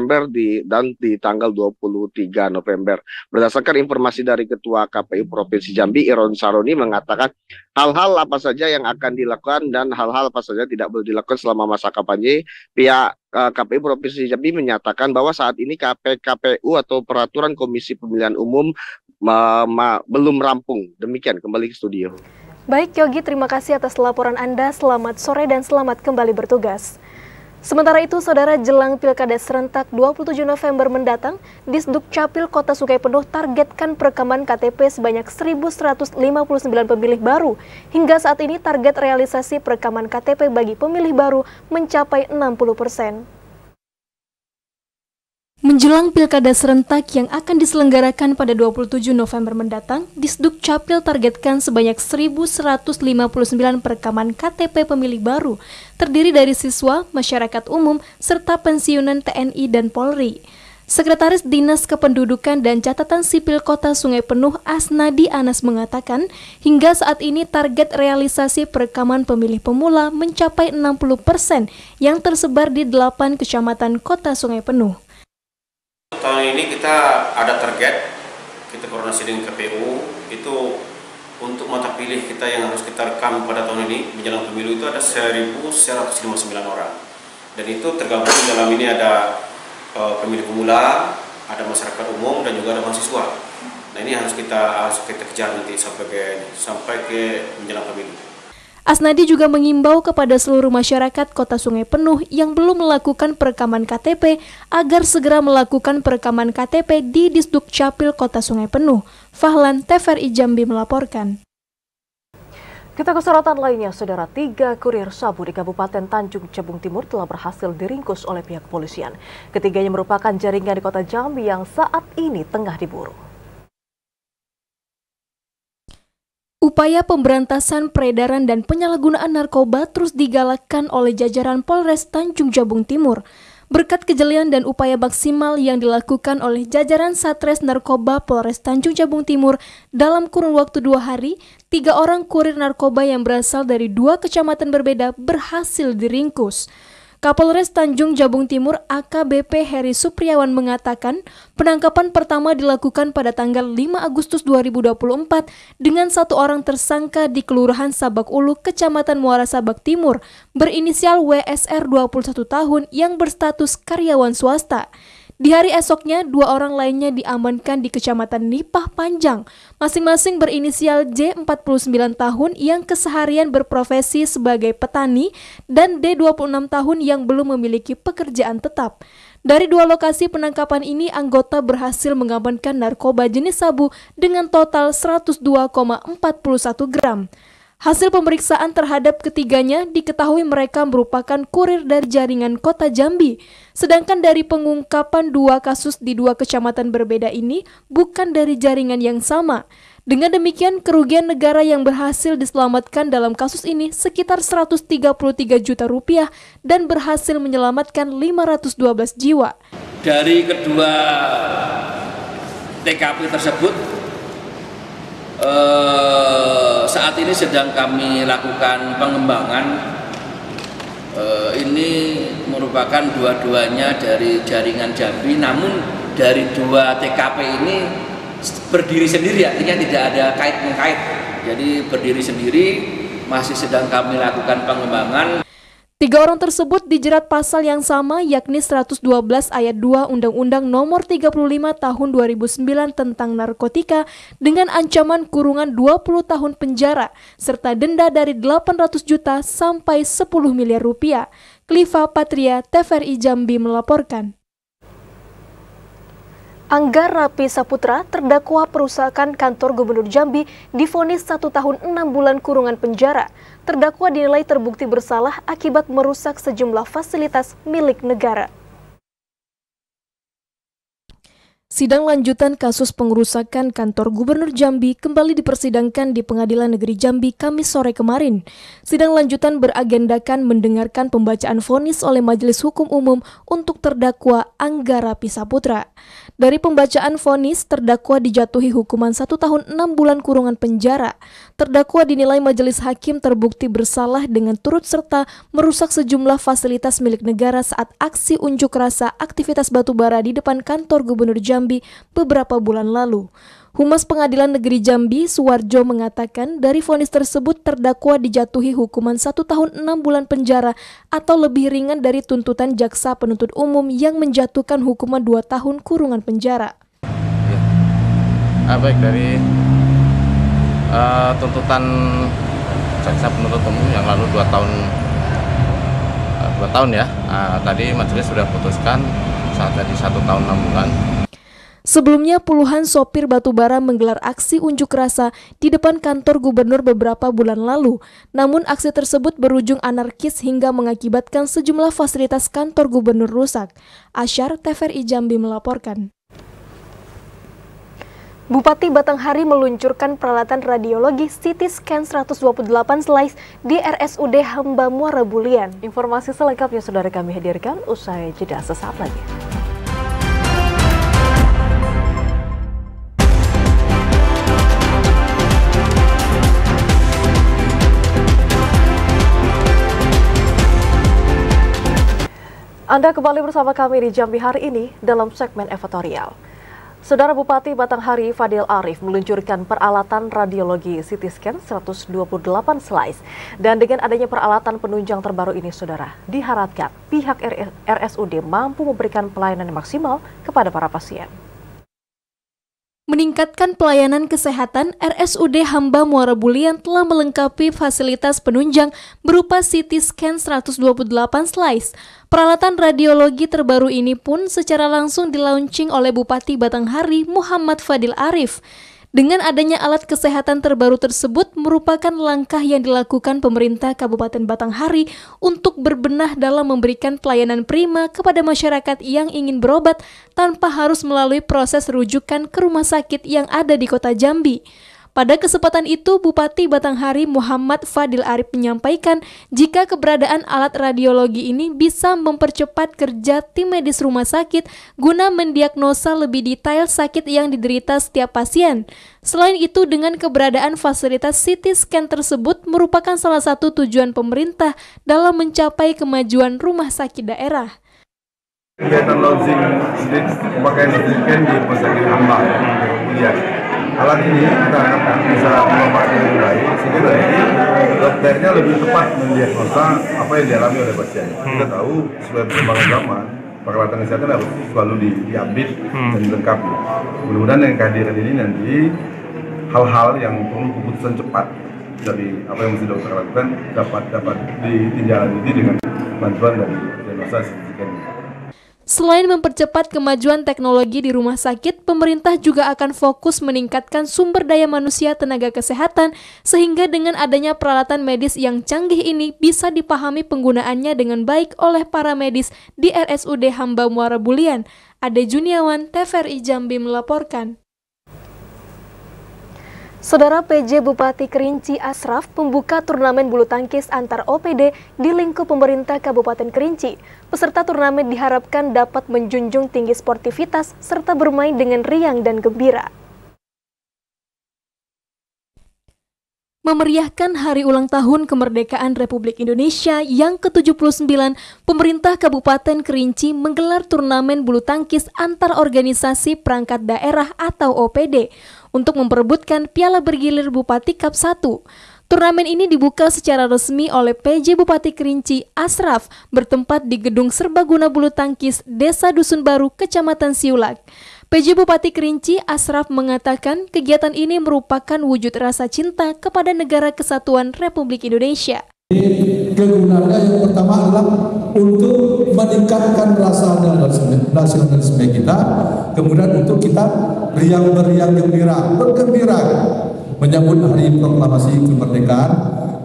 [SPEAKER 14] dan di tanggal 23 November. Berdasarkan informasi dari Ketua KPU Provinsi Jambi, Iron Saroni, mengatakan hal-hal apa saja yang akan dilakukan dan hal-hal apa saja tidak boleh dilakukan selama masa kampanye. Pihak KPU Provinsi Jambi menyatakan bahwa saat ini KPU atau Peraturan Komisi Pemilihan Umum belum rampung. Demikian, kembali ke studio.
[SPEAKER 1] Baik, Yogi, terima kasih atas laporan Anda. Selamat sore dan selamat kembali bertugas. Sementara itu, saudara, jelang Pilkada serentak 27 November mendatang, Disduk Capil Kota Sungai Penuh targetkan perekaman KTP sebanyak 1.159 pemilih baru. Hingga saat ini target realisasi perekaman KTP bagi pemilih baru mencapai 60%. Menjelang Pilkada serentak yang akan diselenggarakan pada 27 November mendatang, Disduk Capil targetkan sebanyak 1.159 perekaman KTP pemilih baru, terdiri dari siswa, masyarakat umum, serta pensiunan TNI dan Polri. Sekretaris Dinas Kependudukan dan Catatan Sipil Kota Sungai Penuh, Asnadi Anas, mengatakan hingga saat ini target realisasi perekaman pemilih pemula mencapai 60% yang tersebar di 8 kecamatan Kota Sungai Penuh.
[SPEAKER 16] Tahun ini kita ada target, kita koordinasi dengan KPU, itu untuk mata pilih kita yang harus kita rekam pada tahun ini menjelang pemilu itu ada 1.159 orang. Dan itu tergabung dalam ini ada pemilih pemula, ada masyarakat umum dan juga ada mahasiswa. Nah, ini harus kita kejar nanti sampai ke menjelang pemilu.
[SPEAKER 1] Asnadi juga mengimbau kepada seluruh masyarakat Kota Sungai Penuh yang belum melakukan perekaman KTP agar segera melakukan perekaman KTP di Disduk Capil Kota Sungai Penuh. Fahlan, TVRI Jambi melaporkan.
[SPEAKER 4] Kita ke sorotan lainnya, saudara. 3 kurir sabu di Kabupaten Tanjung Jabung Timur telah berhasil diringkus oleh pihak kepolisian. Ketiganya merupakan jaringan di Kota Jambi yang saat ini tengah diburu.
[SPEAKER 1] Upaya pemberantasan peredaran dan penyalahgunaan narkoba terus digalakkan oleh jajaran Polres Tanjung Jabung Timur. Berkat kejelian dan upaya maksimal yang dilakukan oleh jajaran Satres Narkoba Polres Tanjung Jabung Timur, dalam kurun waktu 2 hari, 3 orang kurir narkoba yang berasal dari 2 kecamatan berbeda berhasil diringkus. Kapolres Tanjung Jabung Timur AKBP Heri Supriawan mengatakan penangkapan pertama dilakukan pada tanggal 5 Agustus 2024 dengan 1 orang tersangka di Kelurahan Sabak Ulu, Kecamatan Muara Sabak Timur, berinisial WSR 21 tahun yang berstatus karyawan swasta. Di hari esoknya, 2 orang lainnya diamankan di Kecamatan Nipah Panjang, masing-masing berinisial J 49 tahun yang keseharian berprofesi sebagai petani dan D 26 tahun yang belum memiliki pekerjaan tetap. Dari 2 lokasi penangkapan ini, anggota berhasil mengamankan narkoba jenis sabu dengan total 102,41 gram. Hasil pemeriksaan terhadap ketiganya diketahui mereka merupakan kurir dari jaringan Kota Jambi. Sedangkan dari pengungkapan 2 kasus di 2 kecamatan berbeda ini bukan dari jaringan yang sama. Dengan demikian, kerugian negara yang berhasil diselamatkan dalam kasus ini sekitar 133 juta rupiah dan berhasil menyelamatkan 512 jiwa.
[SPEAKER 17] Dari kedua TKP tersebut, saat ini sedang kami lakukan pengembangan. Ini merupakan dua-duanya dari jaringan Jambi, namun dari 2 TKP ini berdiri sendiri, artinya tidak ada kait-mengkait. Jadi berdiri sendiri, masih sedang kami lakukan pengembangan.
[SPEAKER 1] 3 orang tersebut dijerat pasal yang sama, yakni 112 ayat 2 Undang-Undang Nomor 35 Tahun 2009 tentang narkotika dengan ancaman kurungan 20 tahun penjara serta denda dari 800 juta sampai 10 miliar rupiah. Kliva Patria, TVRI Jambi melaporkan.
[SPEAKER 4] Angga Rapi Saputra, terdakwa perusakan kantor Gubernur Jambi, divonis 1 tahun 6 bulan kurungan penjara. Terdakwa dinilai terbukti bersalah akibat merusak sejumlah fasilitas milik negara.
[SPEAKER 1] Sidang lanjutan kasus pengerusakan kantor Gubernur Jambi kembali dipersidangkan di Pengadilan Negeri Jambi Kamis sore kemarin. Sidang lanjutan beragendakan mendengarkan pembacaan vonis oleh Majelis Hukum Umum untuk terdakwa Angga Rapi Saputra. Dari pembacaan vonis, terdakwa dijatuhi hukuman 1 tahun 6 bulan kurungan penjara. Terdakwa dinilai majelis hakim terbukti bersalah dengan turut serta merusak sejumlah fasilitas milik negara saat aksi unjuk rasa aktivitas batubara di depan kantor Gubernur Jambi beberapa bulan lalu. Humas Pengadilan Negeri Jambi, Suwarjo, mengatakan dari vonis tersebut terdakwa dijatuhi hukuman 1 tahun 6 bulan penjara atau lebih ringan dari tuntutan jaksa penuntut umum yang menjatuhkan hukuman 2 tahun kurungan penjara.
[SPEAKER 18] Baik, dari tuntutan jaksa penuntut umum yang lalu 2 tahun ya, tadi majelis sudah putuskan saat tadi 1 tahun 6 bulan.
[SPEAKER 1] Sebelumnya, puluhan sopir batubara menggelar aksi unjuk rasa di depan kantor gubernur beberapa bulan lalu. Namun aksi tersebut berujung anarkis hingga mengakibatkan sejumlah fasilitas kantor gubernur rusak. Asyar, TVRI Jambi melaporkan.
[SPEAKER 4] Bupati Batanghari meluncurkan peralatan radiologi CT scan 128 slice di RSUD Hamba Muara Bulian. Informasi selengkapnya saudara kami hadirkan usai jeda sesaat lagi. Anda kembali bersama kami di Jambi hari ini dalam segmen editorial. Saudara Bupati Batanghari Fadil Arif meluncurkan peralatan radiologi CT scan 128 slice. Dan dengan adanya peralatan penunjang terbaru ini, saudara, diharapkan pihak RSUD mampu memberikan pelayanan yang maksimal kepada para pasien.
[SPEAKER 1] Meningkatkan pelayanan kesehatan, RSUD Hamba Muara Bulian telah melengkapi fasilitas penunjang berupa CT scan 128 slice. Peralatan radiologi terbaru ini pun secara langsung dilaunching oleh Bupati Batanghari Muhammad Fadil Arif. Dengan adanya alat kesehatan terbaru tersebut merupakan langkah yang dilakukan pemerintah Kabupaten Batanghari untuk berbenah dalam memberikan pelayanan prima kepada masyarakat yang ingin berobat tanpa harus melalui proses rujukan ke rumah sakit yang ada di Kota Jambi. Pada kesempatan itu, Bupati Batanghari Muhammad Fadil Arif menyampaikan jika keberadaan alat radiologi ini bisa mempercepat kerja tim medis rumah sakit guna mendiagnosa lebih detail sakit yang diderita setiap pasien. Selain itu, dengan keberadaan fasilitas CT scan tersebut merupakan salah satu tujuan pemerintah dalam mencapai kemajuan rumah sakit daerah.
[SPEAKER 19] Kegiatan launching pemakaian CT scan di Rumah Sakit Hamba Bulian. Alat ini kita harapkan bisa memanfaatkan dengan baik sehingga nanti dokternya lebih tepat mendiagnosa apa yang dialami oleh pasien. Kita tahu sesuai perkembangan zaman, peralatan kesehatan harus selalu diupdate dan dilengkapi. Mudah-mudahan dengan kehadiran ini nanti hal-hal yang perlu keputusan cepat dari apa yang mesti dokter lakukan dapat ditindaklanjuti dengan bantuan dari diagnosa CT scan.
[SPEAKER 1] Selain mempercepat kemajuan teknologi di rumah sakit, pemerintah juga akan fokus meningkatkan sumber daya manusia tenaga kesehatan sehingga dengan adanya peralatan medis yang canggih ini bisa dipahami penggunaannya dengan baik oleh para medis di RSUD Hamba Muara Bulian. Ade Juniawan, TVRI Jambi melaporkan. Saudara PJ Bupati Kerinci Asraf membuka turnamen bulu tangkis antar OPD di lingkup pemerintah Kabupaten Kerinci. Peserta turnamen diharapkan dapat menjunjung tinggi sportivitas serta bermain dengan riang dan gembira. Memeriahkan hari ulang tahun kemerdekaan Republik Indonesia yang ke-79, pemerintah Kabupaten Kerinci menggelar turnamen bulu tangkis antar organisasi perangkat daerah atau OPD untuk memperebutkan Piala Bergilir Bupati Cup 1. Turnamen ini dibuka secara resmi oleh PJ Bupati Kerinci Asraf bertempat di Gedung Serbaguna Bulu Tangkis Desa Dusun Baru, Kecamatan Siulak. PJ Bupati Kerinci Asraf mengatakan kegiatan ini merupakan wujud rasa cinta kepada Negara Kesatuan Republik Indonesia.
[SPEAKER 20] Kegunaannya yang pertama adalah untuk meningkatkan rasa nasionalisme kita, kemudian untuk kita riang-beriang bergembira menyambut hari proklamasi kemerdekaan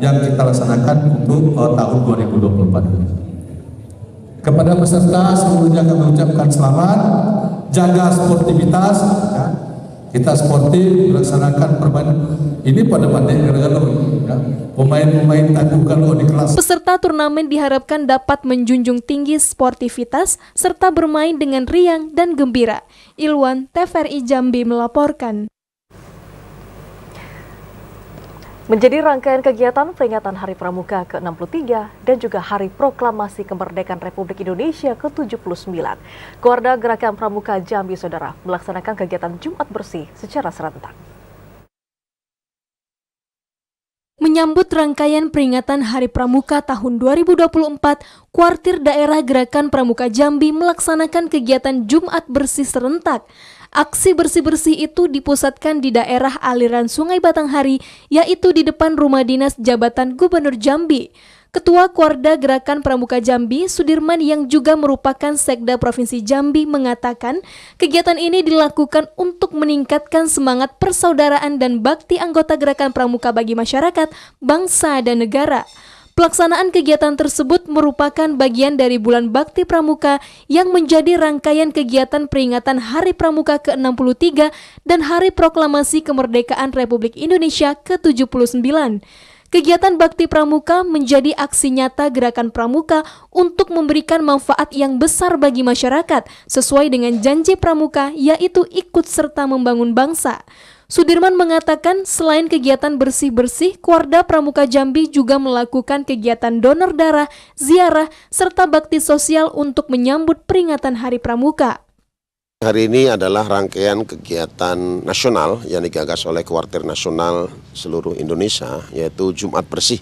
[SPEAKER 20] yang kita laksanakan untuk tahun 2024. Kepada peserta seluruhnya kami mengucapkan selamat, jaga sportivitas, ya. Kita sportif melaksanakan permainan ini pada pandai gara-gara ya. Pemain-pemain tangguh kalau di kelas.
[SPEAKER 1] Peserta turnamen diharapkan dapat menjunjung tinggi sportivitas serta bermain dengan riang dan gembira. Ilwan, TVRI Jambi melaporkan.
[SPEAKER 4] Menjadi rangkaian kegiatan peringatan Hari Pramuka ke-63 dan juga Hari Proklamasi Kemerdekaan Republik Indonesia ke-79, Keluarga Gerakan Pramuka Jambi, Saudara, melaksanakan kegiatan Jumat Bersih secara serentak.
[SPEAKER 1] Menyambut rangkaian peringatan Hari Pramuka tahun 2024, Kuartir Daerah Gerakan Pramuka Jambi melaksanakan kegiatan Jumat Bersih serentak. Aksi bersih-bersih itu dipusatkan di daerah aliran Sungai Batanghari, yaitu di depan Rumah Dinas Jabatan Gubernur Jambi. Ketua Kuarda Gerakan Pramuka Jambi, Sudirman, yang juga merupakan Sekda Provinsi Jambi, mengatakan kegiatan ini dilakukan untuk meningkatkan semangat persaudaraan dan bakti anggota Gerakan Pramuka bagi masyarakat, bangsa, dan negara. Pelaksanaan kegiatan tersebut merupakan bagian dari Bulan Bakti Pramuka yang menjadi rangkaian kegiatan peringatan Hari Pramuka ke-63 dan Hari Proklamasi Kemerdekaan Republik Indonesia ke-79. Kegiatan Bakti Pramuka menjadi aksi nyata Gerakan Pramuka untuk memberikan manfaat yang besar bagi masyarakat sesuai dengan janji Pramuka, yaitu ikut serta membangun bangsa. Sudirman mengatakan selain kegiatan bersih-bersih, Kuarda Pramuka Jambi juga melakukan kegiatan donor darah, ziarah, serta bakti sosial untuk menyambut peringatan Hari Pramuka.
[SPEAKER 8] Hari ini adalah rangkaian kegiatan nasional yang digagas oleh Kuartir Nasional seluruh Indonesia, yaitu Jumat Bersih.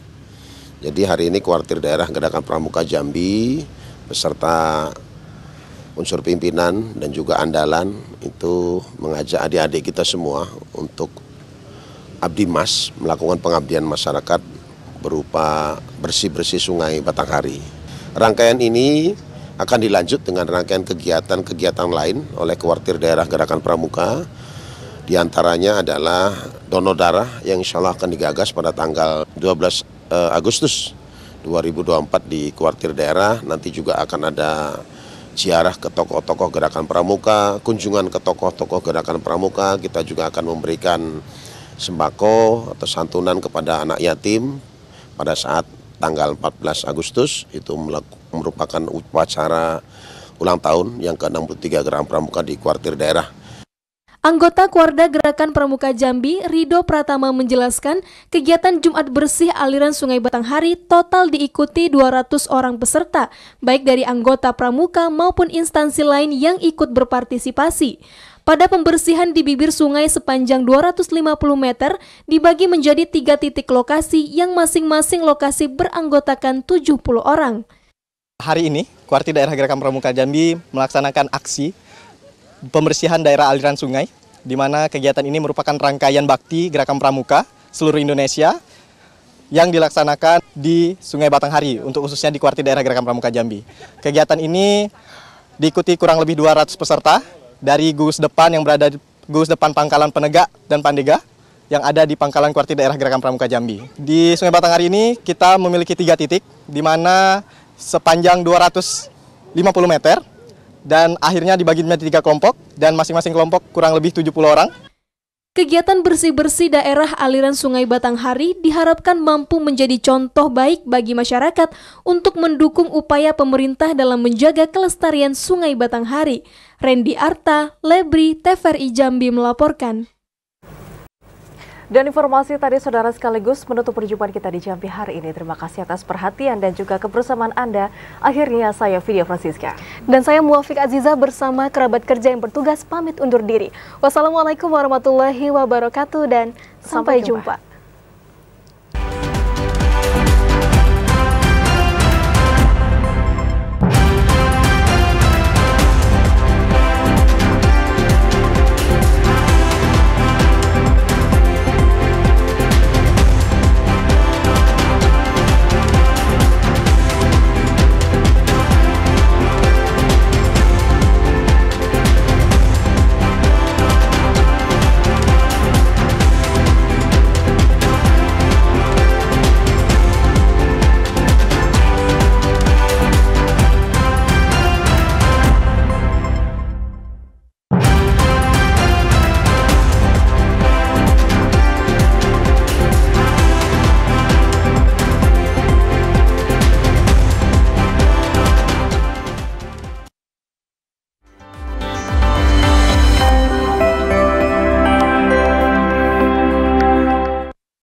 [SPEAKER 8] Jadi hari ini Kuartir Daerah Gerakan Pramuka Jambi beserta unsur pimpinan dan juga andalan itu mengajak adik-adik kita semua untuk abdi mas, melakukan pengabdian masyarakat berupa bersih-bersih Sungai Batanghari. Rangkaian ini akan dilanjut dengan rangkaian kegiatan-kegiatan lain oleh Kuartir Daerah Gerakan Pramuka. Di antaranya adalah donor darah yang insya Allah akan digagas pada tanggal 12 Agustus 2024 di Kuartir Daerah. Nanti juga akan ada ziarah ke tokoh-tokoh Gerakan Pramuka, kunjungan ke tokoh-tokoh Gerakan Pramuka. Kita juga akan memberikan sembako atau santunan kepada anak yatim pada saat tanggal 14 Agustus. Itu merupakan upacara ulang tahun yang ke-63 Gerakan Pramuka di Kuartir Daerah.
[SPEAKER 1] Anggota Kuarda Gerakan Pramuka Jambi, Rido Pratama, menjelaskan kegiatan Jumat Bersih aliran Sungai Batanghari total diikuti 200 orang peserta, baik dari anggota Pramuka maupun instansi lain yang ikut berpartisipasi. Pada pembersihan di bibir sungai sepanjang 250 meter dibagi menjadi 3 titik lokasi yang masing-masing lokasi beranggotakan 70 orang.
[SPEAKER 21] Hari ini, Kuartir Daerah Gerakan Pramuka Jambi melaksanakan aksi pembersihan daerah aliran sungai, di mana kegiatan ini merupakan rangkaian bakti Gerakan Pramuka seluruh Indonesia yang dilaksanakan di Sungai Batanghari, untuk khususnya di Kuartir Daerah Gerakan Pramuka Jambi. Kegiatan ini diikuti kurang lebih 200 peserta dari gugus depan yang berada di gugus depan Pangkalan Penegak dan Pandega yang ada di Pangkalan Kuarti Daerah Gerakan Pramuka Jambi. Di Sungai Batanghari ini kita memiliki 3 titik, di mana sepanjang 250 meter, dan akhirnya dibagi menjadi 3 kelompok, dan masing-masing kelompok kurang lebih 70 orang.
[SPEAKER 1] Kegiatan bersih-bersih daerah aliran Sungai Batanghari diharapkan mampu menjadi contoh baik bagi masyarakat untuk mendukung upaya pemerintah dalam menjaga kelestarian Sungai Batanghari. Randy Arta, Lebri, TVRI Jambi melaporkan.
[SPEAKER 4] Dan informasi tadi saudara sekaligus menutup perjumpaan kita di Jambi hari ini. Terima kasih atas perhatian dan juga kebersamaan Anda. Akhirnya saya Vidya Francisca.
[SPEAKER 1] Dan saya Muafiq Aziza bersama kerabat kerja yang bertugas pamit undur diri. Wassalamualaikum warahmatullahi wabarakatuh dan sampai jumpa.